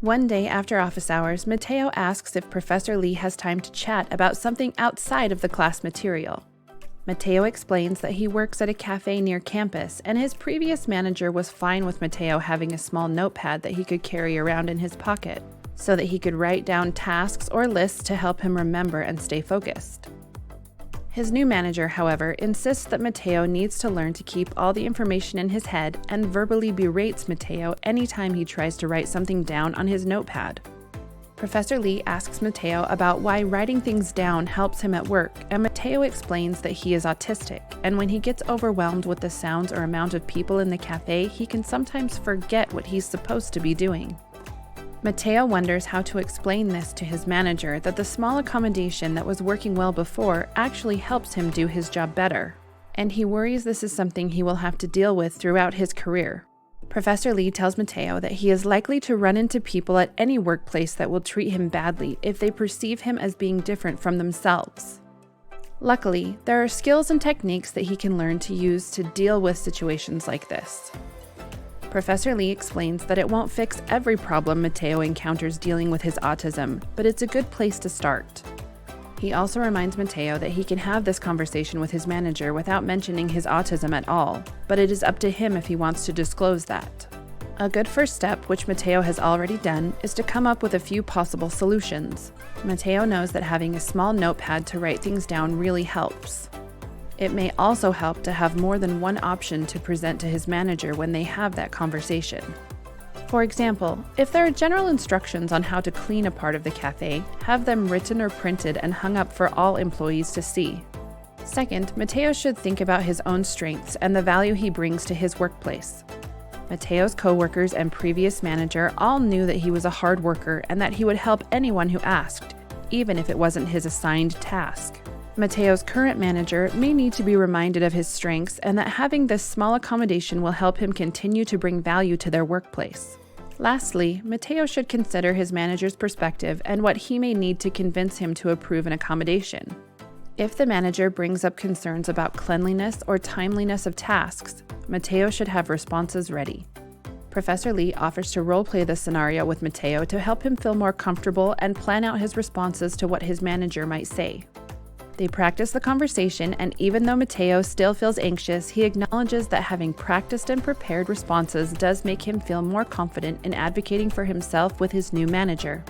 One day after office hours, Mateo asks if Professor Lee has time to chat about something outside of the class material. Mateo explains that he works at a cafe near campus, and his previous manager was fine with Mateo having a small notepad that he could carry around in his pocket, so that he could write down tasks or lists to help him remember and stay focused. His new manager, however, insists that Mateo needs to learn to keep all the information in his head and verbally berates Mateo anytime he tries to write something down on his notepad. Professor Lee asks Mateo about why writing things down helps him at work, and Mateo explains that he is autistic, and when he gets overwhelmed with the sounds or amount of people in the cafe, he can sometimes forget what he's supposed to be doing. Mateo wonders how to explain this to his manager, that the small accommodation that was working well before actually helps him do his job better, and he worries this is something he will have to deal with throughout his career. Professor Lee tells Mateo that he is likely to run into people at any workplace that will treat him badly if they perceive him as being different from themselves. Luckily, there are skills and techniques that he can learn to use to deal with situations like this. Professor Lee explains that it won't fix every problem Mateo encounters dealing with his autism, but it's a good place to start. He also reminds Mateo that he can have this conversation with his manager without mentioning his autism at all, but it is up to him if he wants to disclose that. A good first step, which Mateo has already done, is to come up with a few possible solutions. Mateo knows that having a small notepad to write things down really helps. It may also help to have more than one option to present to his manager when they have that conversation. For example, if there are general instructions on how to clean a part of the cafe, have them written or printed and hung up for all employees to see. Second, Mateo should think about his own strengths and the value he brings to his workplace. Mateo's coworkers and previous manager all knew that he was a hard worker and that he would help anyone who asked, even if it wasn't his assigned task. Mateo's current manager may need to be reminded of his strengths and that having this small accommodation will help him continue to bring value to their workplace. Lastly, Mateo should consider his manager's perspective and what he may need to convince him to approve an accommodation. If the manager brings up concerns about cleanliness or timeliness of tasks, Mateo should have responses ready. Professor Lee offers to role-play the scenario with Mateo to help him feel more comfortable and plan out his responses to what his manager might say. They practice the conversation, and even though Mateo still feels anxious, he acknowledges that having practiced and prepared responses does make him feel more confident in advocating for himself with his new manager.